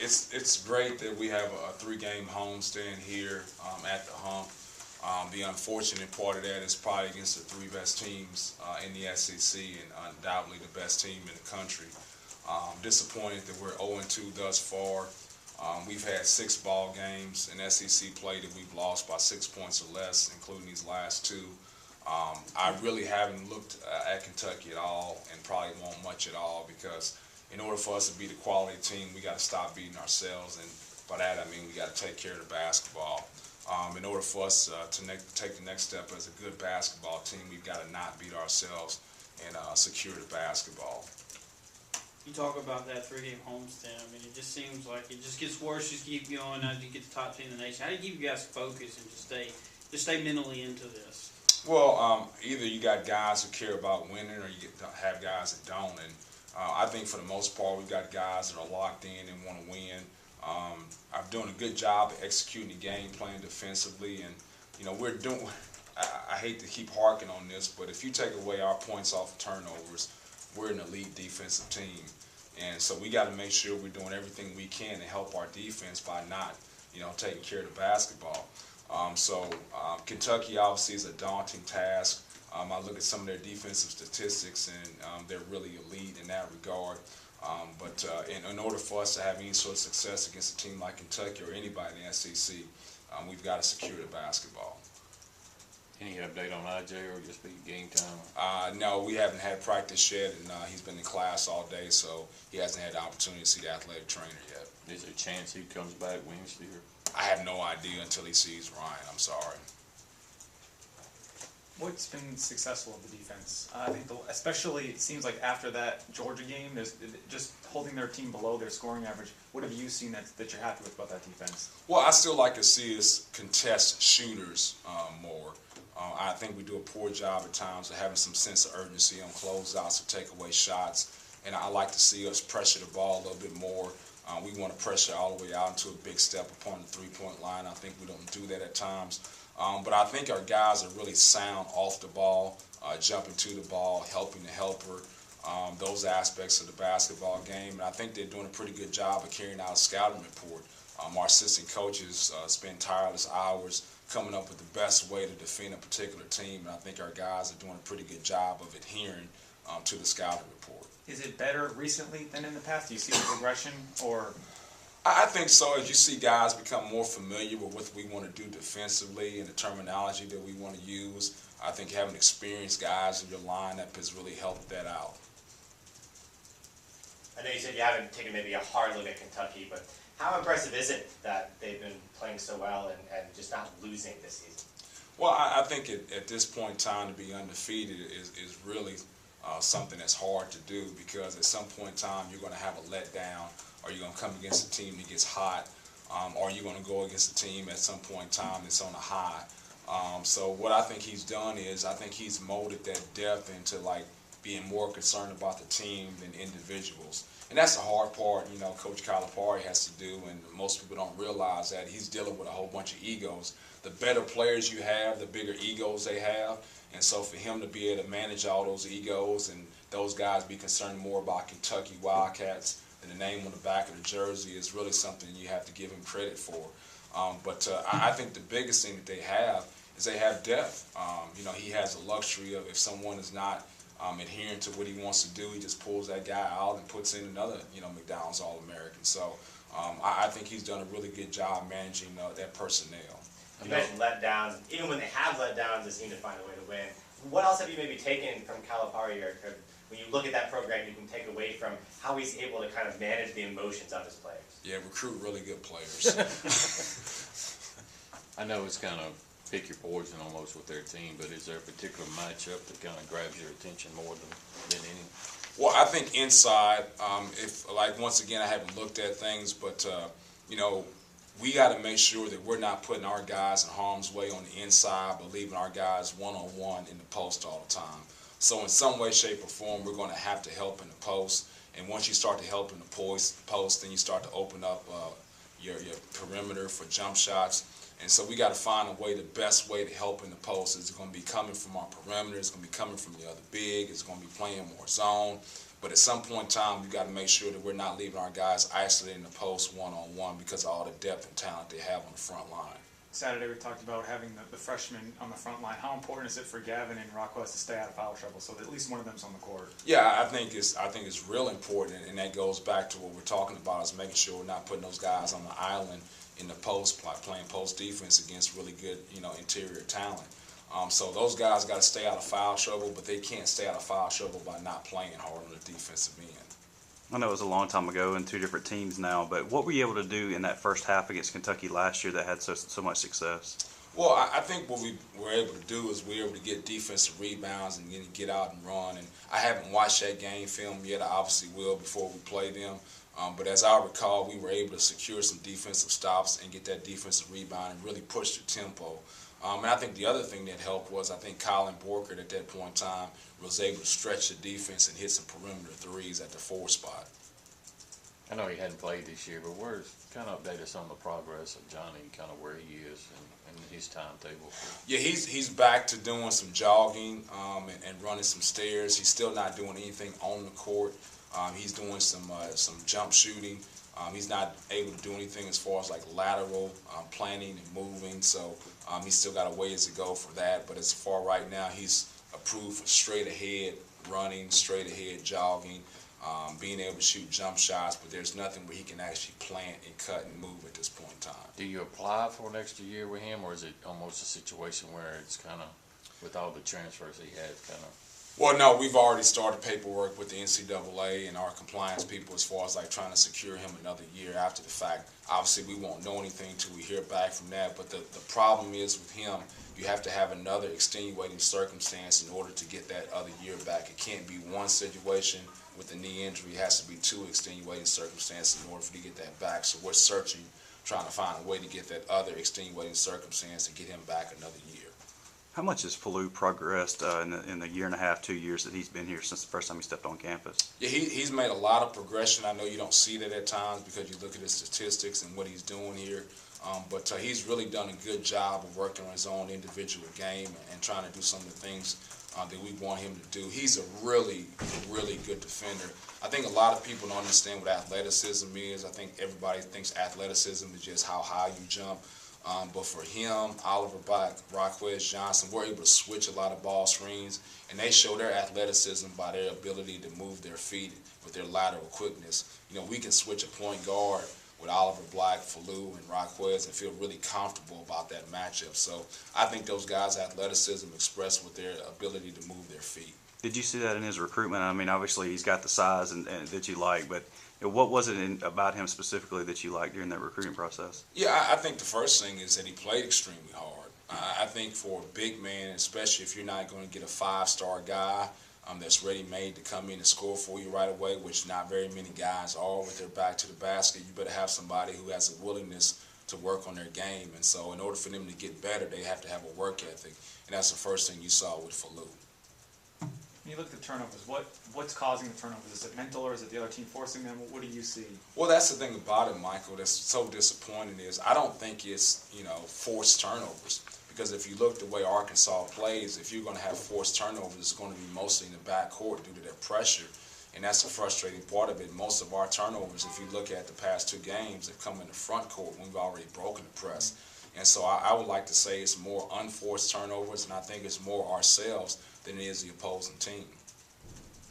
It's great that we have a three-game homestand here at the Hump. The unfortunate part of that is probably against the three best teams in the SEC and undoubtedly the best team in the country. Disappointed that we're 0-2 thus far. We've had 6 ball games in SEC play that we've lost by 6 points or less, including these last 2. I really haven't looked at Kentucky at all and probably won't much at all because in order for us to be the quality team, we got to stop beating ourselves, and by that I mean we got to take care of the basketball. In order for us to take the next step as a good basketball team, we've got to not beat ourselves and secure the basketball. You talk about that 3-game homestand. I mean, it just seems like it just gets worse. Just keep going as you get the top team in the nation. How do you keep you guys focused and just stay mentally into this? Well, either you got guys who care about winning, or you have guys that don't. And I think for the most part, we've got guys that are locked in and want to win. I'm doing a good job of executing the game plan defensively, and we're doing. I hate to keep harking on this, but if you take away our points off of turnovers, we're an elite defensive team, and so we got to make sure we're doing everything we can to help our defense by not, taking care of the basketball. Kentucky obviously is a daunting task. I look at some of their defensive statistics, and they're really elite in that regard. In order for us to have any sort of success against a team like Kentucky or anybody in the SEC, we've got to secure the basketball. Any update on IJ, or just be game time? No, we haven't had practice yet, and he's been in class all day, so he hasn't had the opportunity to see the athletic trainer yet. Is there a chance he comes back Wednesday? I have no idea until he sees Ryan. I'm sorry. What's been successful of the defense? I think, especially it seems like after that Georgia game, there's just holding their team below their scoring average. What have you seen that you're happy with about that defense? Well, I still like to see us contest shooters more. I think we do a poor job at times of having some sense of urgency on closeouts or take away shots, and I like to see us pressure the ball a little bit more. We want to pressure all the way out into a big step upon the three-point line. I think we don't do that at times. But I think our guys are really sound off the ball, jumping to the ball, helping the helper, those aspects of the basketball game. And I think they're doing a pretty good job of carrying out a scouting report. Our assistant coaches spend tireless hours coming up with the best way to defend a particular team. And I think our guys are doing a pretty good job of adhering to the scouting report. Is it better recently than in the past? Do you see the progression, or? I think so. As you see guys become more familiar with what we want to do defensively and the terminology that we want to use, I think having experienced guys in your lineup has really helped that out. I know you said you haven't taken maybe a hard look at Kentucky, but how impressive is it that they've been playing so well and just not losing this season? Well, I think at this point in time to be undefeated is really something that's hard to do, because at some point in time you're going to have a letdown, or you're going to come against a team that gets hot, or you're going to go against a team at some point in time that's on a high. So what I think he's done is I think he's molded that depth into being more concerned about the team than individuals. And that's the hard part, Coach Calipari has to do, and most people don't realize that he's dealing with a whole bunch of egos. The better players you have, the bigger egos they have. And so for him to be able to manage all those egos and those guys be concerned more about Kentucky Wildcats than the name on the back of the jersey is really something you have to give him credit for. I think the biggest thing that they have is they have depth. He has the luxury of, if someone is not adhering to what he wants to do, he just pulls that guy out and puts in another, McDonald's All-American. So I think he's done a really good job managing that personnel. You mentioned letdowns. Even when they have letdowns, they seem to find a way to win. What else have you maybe taken from Calipari, or when you look at that program, you can take away from how he's able to kind of manage the emotions of his players? Yeah, recruit really good players. I know it's kind of pick your poison almost with their team, but is there a particular matchup that kind of grabs your attention more than any? Well, I think inside, once again, I haven't looked at things, but, we got to make sure that we're not putting our guys in harm's way on the inside, but leaving our guys one-on-one in the post all the time. So in some way, shape, or form, we're going to have to help in the post. And once you start to help in the post, then you start to open up your perimeter for jump shots. And so we got to find a way, the best way to help in the post is going to be coming from our perimeter, it's going to be coming from the other big, it's going to be playing more zone. But at some point in time, you got to make sure that we're not leaving our guys isolated in the post one-on-one because of all the depth and talent they have on the front line. Saturday we talked about having the freshmen on the front line. How important is it for Gavin and Rockwest to stay out of foul trouble so that at least one of them's on the court? Yeah, I think it's real important, and that goes back to what we're talking about is making sure we're not putting those guys on the island in the post, playing post defense against really good, interior talent. So those guys got to stay out of foul trouble, but they can't stay out of foul trouble by not playing hard on the defensive end. I know it was a long time ago and two different teams now, but what were you able to do in that first half against Kentucky last year that had so much success? Well, I think what we were able to do is we were able to get defensive rebounds and get out and run. And I haven't watched that game film yet. I obviously will before we play them. But as I recall, we were able to secure some defensive stops and get that defensive rebound and really push the tempo. And I think the other thing that helped was I think Colin Borkert at that point in time was able to stretch the defense and hit some perimeter threes at the 4 spot. I know he hadn't played this year, but kind of update us on the progress of Johnny, kind of where he is and his timetable. Yeah, he's back to doing some jogging and running some stairs. He's still not doing anything on the court. He's doing some jump shooting. He's not able to do anything as far as like lateral planning and moving, so he's still got a ways to go for that. But as far right now, he's approved for straight ahead running, straight ahead jogging, being able to shoot jump shots, but there's nothing where he can actually plant and cut and move at this point in time. Do you apply for an extra year with him, or is it almost a situation where it's kind of, with all the transfers he has, kind of? Well, no, we've already started paperwork with the NCAA and our compliance people as far as like trying to secure him another year after the fact. Obviously, we won't know anything until we hear back from that, but the problem is with him, you have to have another extenuating circumstance in order to get that other year back. It can't be one situation with the knee injury. It has to be 2 extenuating circumstances in order for you to get that back. So we're searching, trying to find a way to get that other extenuating circumstance and get him back another year. How much has Falou progressed in the year and a half, 2 years that he's been here since the first time he stepped on campus? Yeah, he's made a lot of progression. I know you don't see that at times because you look at his statistics and what he's doing here. But he's really done a good job of working on his own individual game and trying to do some of the things that we want him to do. He's a really, really good defender. I think a lot of people don't understand what athleticism is. I think everybody thinks athleticism is just how high you jump. But for him, Oliver Black, Rockwest Johnson, we're able to switch a lot of ball screens, and they show their athleticism by their ability to move their feet with their lateral quickness. We can switch a point guard with Oliver Black, Falou, and Rockwest and feel really comfortable about that matchup. So I think those guys' athleticism expressed with their ability to move their feet. Did you see that in his recruitment? I mean, obviously he's got the size and that you like, but what was it about him specifically that you liked during that recruiting process? Yeah, I think the first thing is that he played extremely hard. I think for a big man, especially if you're not going to get a 5-star guy that's ready-made to come in and score for you right away, which not very many guys are with their back to the basket, you better have somebody who has a willingness to work on their game. And so in order for them to get better, they have to have a work ethic. And that's the first thing you saw with Falou. When you look at the turnovers, what's causing the turnovers? Is it mental or is it the other team forcing them? What do you see? Well, that's the thing about it, Michael, that's so disappointing is I don't think it's, forced turnovers. Because if you look the way Arkansas plays, if you're going to have forced turnovers, it's going to be mostly in the backcourt due to that pressure. And that's the frustrating part of it. Most of our turnovers, if you look at the past 2 games, have come in the front court when we've already broken the press. And so I would like to say it's more unforced turnovers, and I think it's more ourselves than it is the opposing team.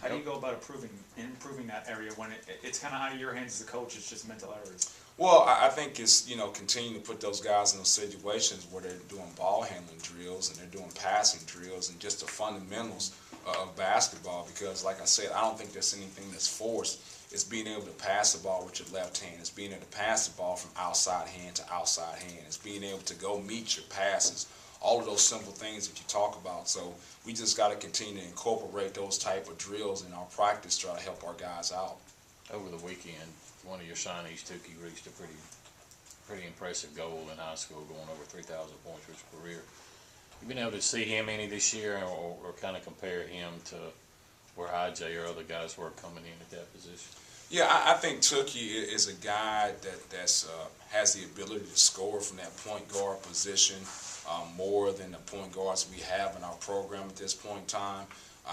How do you go about improving that area when it's kind of out of your hands as a coach? It's just mental errors. Well, I think it's, continue to put those guys in those situations where they're doing ball handling drills and they're doing passing drills and just the fundamentals of basketball because, like I said, I don't think there's anything that's forced. It's being able to pass the ball with your left hand. It's being able to pass the ball from outside hand to outside hand. It's being able to go meet your passes. All of those simple things that you talk about. So we just got to continue to incorporate those type of drills in our practice to try to help our guys out. Over the weekend, one of your signees, Tukey, reached a pretty impressive goal in high school, going over 3,000 points for his career. You been able to see him any this year, or kind of compare him to where IJ or other guys were coming in at that position? Yeah, I think Tukey is a guy that has the ability to score from that point guard position more than the point guards we have in our program at this point in time.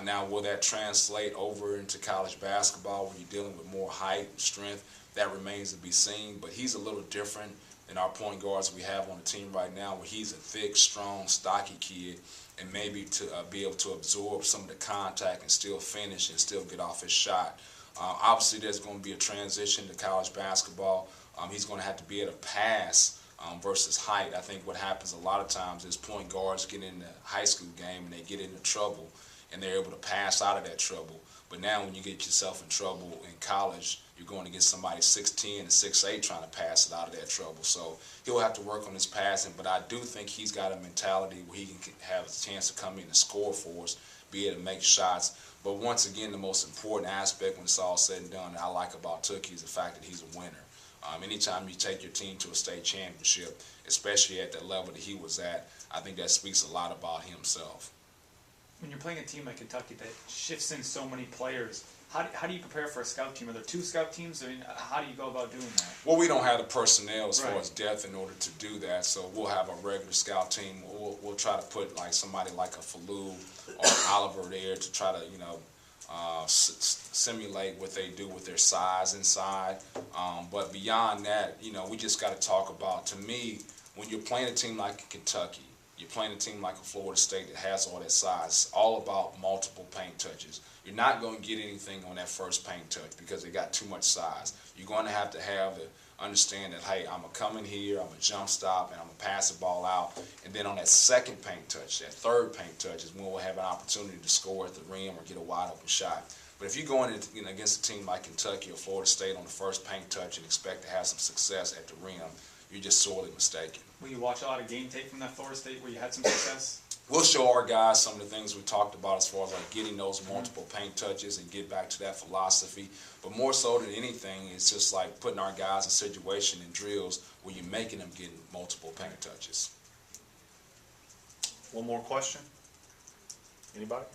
Now, will that translate over into college basketball when you're dealing with more height, strength? That remains to be seen, but he's a little different than our point guards we have on the team right now, where he's a thick, strong, stocky kid, and maybe to be able to absorb some of the contact and still finish and still get off his shot. Obviously, there's going to be a transition to college basketball. He's going to have to be able to pass versus height. I think what happens a lot of times is point guards get in the high school game and they get into trouble, and they're able to pass out of that trouble. But now when you get yourself in trouble in college, you're going against somebody 6'10" and 6'8" trying to pass it out of that trouble. So he'll have to work on his passing, but I do think he's got a mentality where he can have a chance to come in and score for us, be able to make shots. But once again, the most important aspect when it's all said and done that I like about Tookie is the fact that he's a winner. Anytime you take your team to a state championship, especially at the level that he was at, I think that speaks a lot about himself. When you're playing a team like Kentucky that shifts in so many players, how do you prepare for a scout team? Are there 2 scout teams? I mean, how do you go about doing that? Well, we don't have the personnel as far Right. as depth in order to do that, so we'll have a regular scout team. We'll try to put like somebody like a Falou or Oliver there to try to, simulate what they do with their size inside. But beyond that, we just got to talk about, to me, when you're playing a team like Kentucky, you're playing a team like a Florida State that has all that size, it's all about multiple paint touches. You're not going to get anything on that first paint touch because they got too much size. You're going to have to understand that, hey, I'm going to come in here, I'm going to jump stop, and I'm going to pass the ball out. And then on that second paint touch, that third paint touch is when we'll have an opportunity to score at the rim or get a wide open shot. But if you're going against a team like Kentucky or Florida State on the first paint touch and expect to have some success at the rim, you're just sorely mistaken. Will you watch a lot of game tape from that Florida State where you had some success? We'll show our guys some of the things we talked about as far as like getting those multiple paint touches and get back to that philosophy. But more so than anything, it's just like putting our guys in situation and drills where you're making them get multiple paint touches. One more question? Anybody?